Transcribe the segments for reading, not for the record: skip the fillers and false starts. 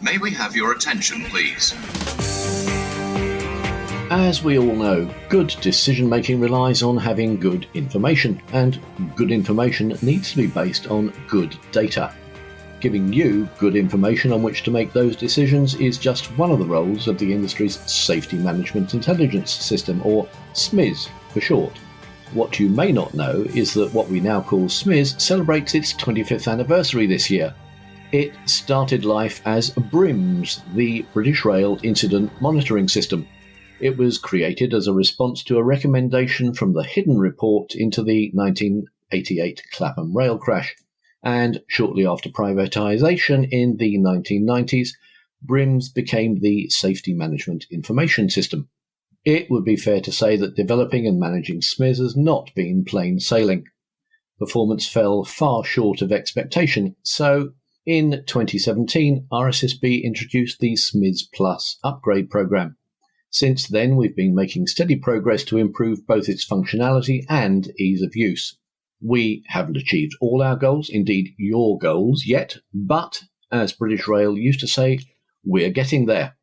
May we have your attention, please? As we all know, good decision-making relies on having good information, and good information needs to be based on good data. Giving you good information on which to make those decisions is just one of the roles of the industry's Safety Management Intelligence System, or SMIS for short. What you may not know is that what we now call SMIS celebrates its 25th anniversary this year. It started life as BRIMS, the British Rail Incident Monitoring System. It was created as a response to a recommendation from the Hidden Report into the 1988 Clapham rail crash. And shortly after privatisation in the 1990s, BRIMS became the Safety Management Information System. It would be fair to say that developing and managing SMIS has not been plain sailing. Performance fell far short of expectation, so in 2017, RSSB introduced the SMIS Plus upgrade program. Since then, we've been making steady progress to improve both its functionality and ease of use. We haven't achieved all our goals, indeed your goals, yet, but, as British Rail used to say, we're getting there.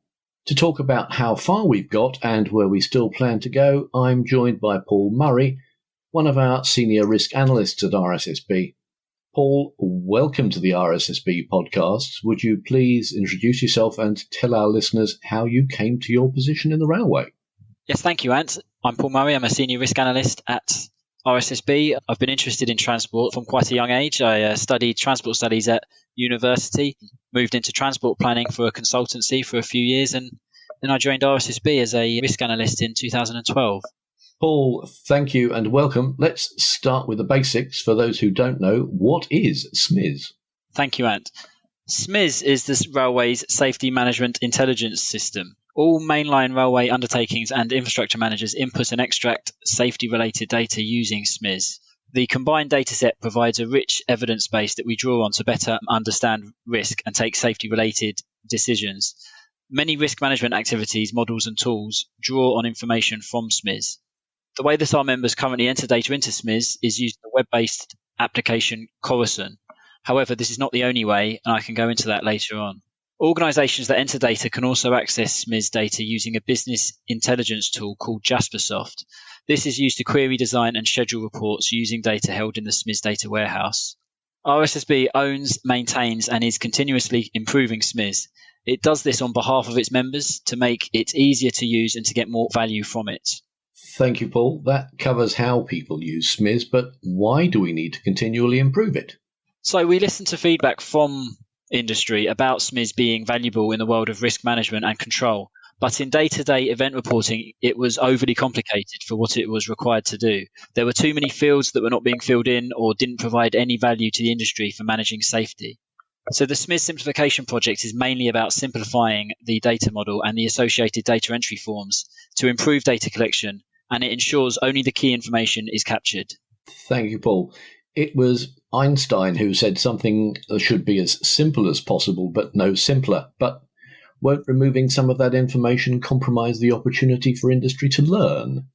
To talk about how far we've got and where we still plan to go, I'm joined by Paul Murray, one of our senior risk analysts at RSSB. Paul, welcome to the RSSB podcast. Would you please introduce yourself and tell our listeners how you came to your position in the railway? Yes, thank you, Ant. I'm Paul Murray. I'm a senior risk analyst at RSSB. I've been interested in transport from quite a young age. I studied transport studies at university, moved into transport planning for a consultancy for a few years, and then I joined RSSB as a risk analyst in 2012. Paul, thank you and welcome. Let's start with the basics. For those who don't know, what is SMIS? Thank you, Ant. SMIS is the railway's Safety Management Intelligence System. All mainline railway undertakings and infrastructure managers input and extract safety-related data using SMIS. The combined dataset provides a rich evidence base that we draw on to better understand risk and take safety-related decisions. Many risk management activities, models and tools draw on information from SMIS. The way that our members currently enter data into SMIS is using the web-based application Corison. However, this is not the only way, and I can go into that later on. Organisations that enter data can also access SMIS data using a business intelligence tool called Jaspersoft. This is used to query, design and schedule reports using data held in the SMIS data warehouse. RSSB owns, maintains and is continuously improving SMIS. It does this on behalf of its members to make it easier to use and to get more value from it. Thank you, Paul. That covers how people use SMIS, but why do we need to continually improve it? So we listen to feedback from industry about SMIS being valuable in the world of risk management and control, but in day-to-day event reporting, it was overly complicated for what it was required to do. There were too many fields that were not being filled in or didn't provide any value to the industry for managing safety. So the SMIS simplification project is mainly about simplifying the data model and the associated data entry forms to improve data collection, and it ensures only the key information is captured. Thank you, Paul. It was Einstein who said something should be as simple as possible, but no simpler. But won't removing some of that information compromise the opportunity for industry to learn?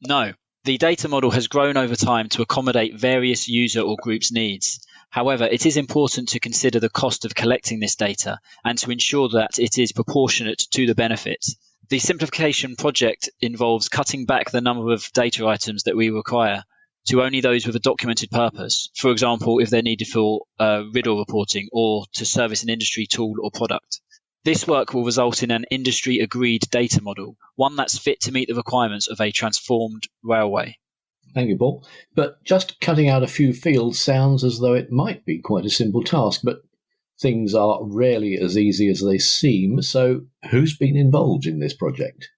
No. The data model has grown over time to accommodate various user or groups' needs. However, it is important to consider the cost of collecting this data and to ensure that it is proportionate to the benefits. The simplification project involves cutting back the number of data items that we require to only those with a documented purpose. For example, if they're needed for riddle reporting or to service an industry tool or product. This work will result in an industry-agreed data model, one that's fit to meet the requirements of a transformed railway. Thank you, Paul. But just cutting out a few fields sounds as though it might be quite a simple task, but things are rarely as easy as they seem. So who's been involved in this project?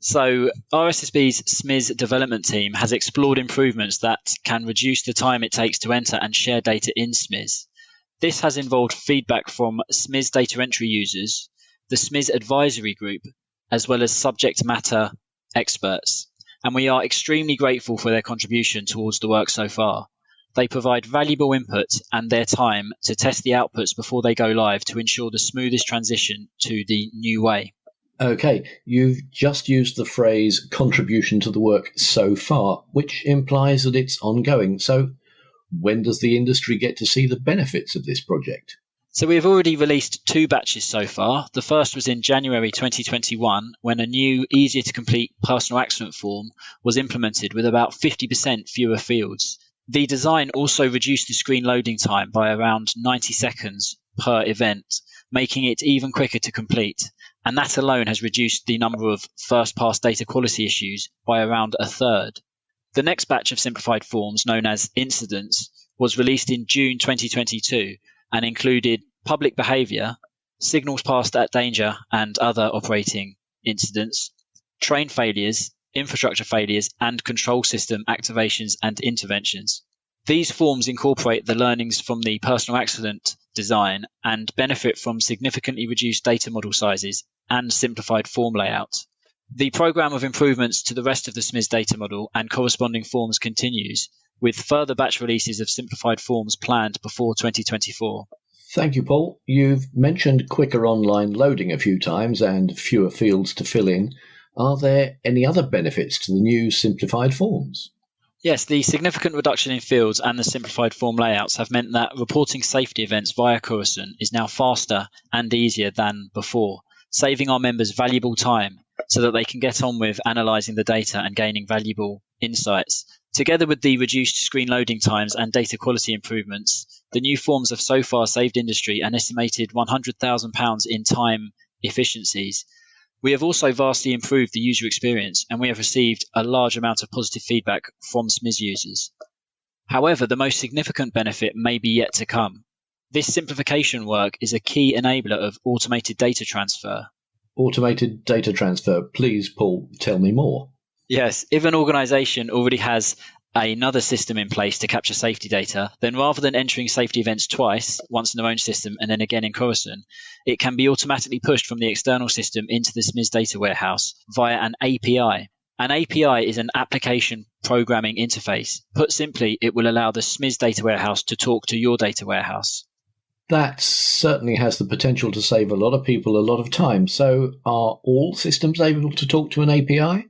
So RSSB's SMIS development team has explored improvements that can reduce the time it takes to enter and share data in SMIS. This has involved feedback from SMIS data entry users, the SMIS advisory group, as well as subject matter experts. And we are extremely grateful for their contribution towards the work so far. They provide valuable input and their time to test the outputs before they go live to ensure the smoothest transition to the new way. Okay, you've just used the phrase contribution to the work so far, which implies that it's ongoing. So when does the industry get to see the benefits of this project? So we have already released 2 batches so far. The first was in January 2021 when a new, easier to complete personal accident form was implemented with about 50% fewer fields. The design also reduced the screen loading time by around 90 seconds per event, making it even quicker to complete. And that alone has reduced the number of first-pass data quality issues by around a third. The next batch of simplified forms, known as incidents, was released in June 2022 and included public behaviour, signals passed at danger and other operating incidents, train failures, infrastructure failures, and control system activations and interventions. These forms incorporate the learnings from the personal accident design and benefit from significantly reduced data model sizes and simplified form layout. The programme of improvements to the rest of the SMIS data model and corresponding forms continues, with further batch releases of simplified forms planned before 2024. Thank you, Paul. You've mentioned quicker online loading a few times and fewer fields to fill in. Are there any other benefits to the new simplified forms? Yes, the significant reduction in fields and the simplified form layouts have meant that reporting safety events via Coruscant is now faster and easier than before, saving our members valuable time so that they can get on with analysing the data and gaining valuable insights. Together with the reduced screen loading times and data quality improvements, the new forms have so far saved industry an estimated £100,000 in time efficiencies. We have also vastly improved the user experience, and we have received a large amount of positive feedback from SMIS users. However, the most significant benefit may be yet to come. This simplification work is a key enabler of automated data transfer. Automated data transfer. Please, Paul, tell me more. Yes, if an organisation already has another system in place to capture safety data, then rather than entering safety events twice, once in their own system and then again in Coruscant, it can be automatically pushed from the external system into the SMIS data warehouse via an API. An API is an application programming interface. Put simply, it will allow the SMIS data warehouse to talk to your data warehouse. That certainly has the potential to save a lot of people a lot of time. So are all systems able to talk to an API?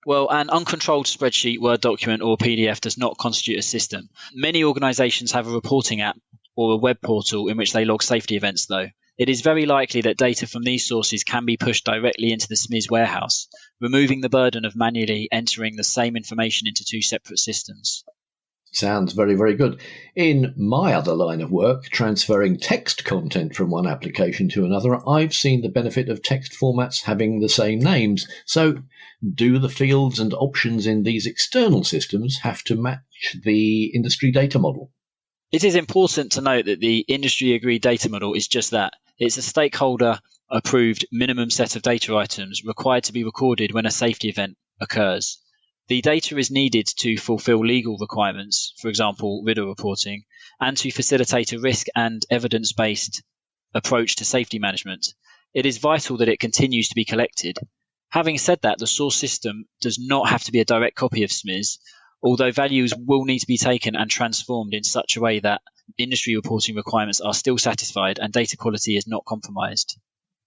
Well, an uncontrolled spreadsheet, Word document, or PDF does not constitute a system. Many organisations have a reporting app or a web portal in which they log safety events, though. It is very likely that data from these sources can be pushed directly into the SMIS warehouse, removing the burden of manually entering the same information into 2 separate systems. Sounds very, very good. In my other line of work, transferring text content from one application to another, I've seen the benefit of text formats having the same names. So do the fields and options in these external systems have to match the industry data model? It is important to note that the industry-agreed data model is just that. It's a stakeholder-approved minimum set of data items required to be recorded when a safety event occurs. The data is needed to fulfill legal requirements, for example, RIDDA reporting, and to facilitate a risk and evidence-based approach to safety management. It is vital that it continues to be collected. Having said that, the source system does not have to be a direct copy of SMIS, although values will need to be taken and transformed in such a way that industry reporting requirements are still satisfied and data quality is not compromised.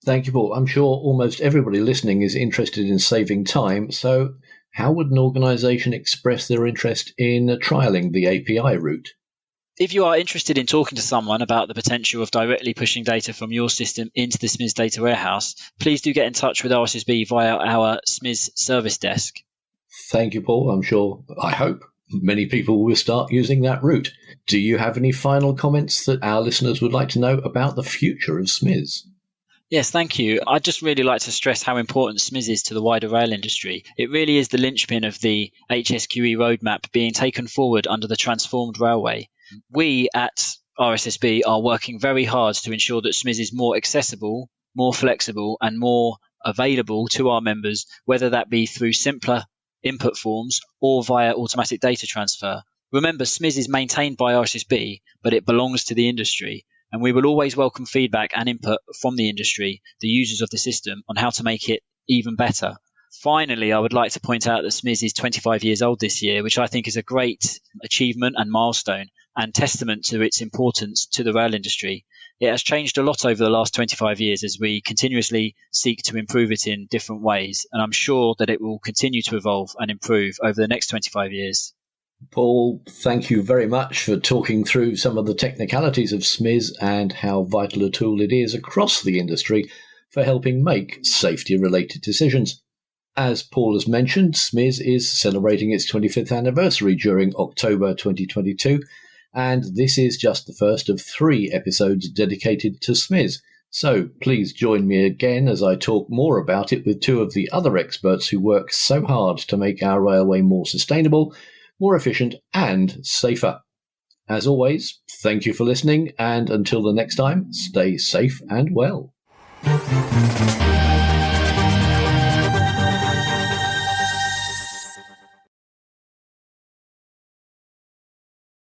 Thank you, Paul. I'm sure almost everybody listening is interested in saving time, so how would an organisation express their interest in trialling the API route? If you are interested in talking to someone about the potential of directly pushing data from your system into the SMIS data warehouse, please do get in touch with RSSB via our SMIS service desk. Thank you, Paul. I hope many people will start using that route. Do you have any final comments that our listeners would like to know about the future of SMIS? Yes, thank you. I'd just really like to stress how important SMIS is to the wider rail industry. It really is the linchpin of the HSQE roadmap being taken forward under the transformed railway. We at RSSB are working very hard to ensure that SMIS is more accessible, more flexible, and more available to our members, whether that be through simpler input forms or via automatic data transfer. Remember, SMIS is maintained by RSSB, but it belongs to the industry. And we will always welcome feedback and input from the industry, the users of the system, on how to make it even better. Finally, I would like to point out that SMIS is 25 years old this year, which I think is a great achievement and milestone and testament to its importance to the rail industry. It has changed a lot over the last 25 years as we continuously seek to improve it in different ways, and I'm sure that it will continue to evolve and improve over the next 25 years. Paul, thank you very much for talking through some of the technicalities of SMIS and how vital a tool it is across the industry for helping make safety-related decisions. As Paul has mentioned, SMIS is celebrating its 25th anniversary during October 2022, and this is just the first of 3 episodes dedicated to SMIS. So please join me again as I talk more about it with 2 of the other experts who work so hard to make our railway more sustainable, more efficient and safer. As always, thank you for listening, and until the next time, stay safe and well.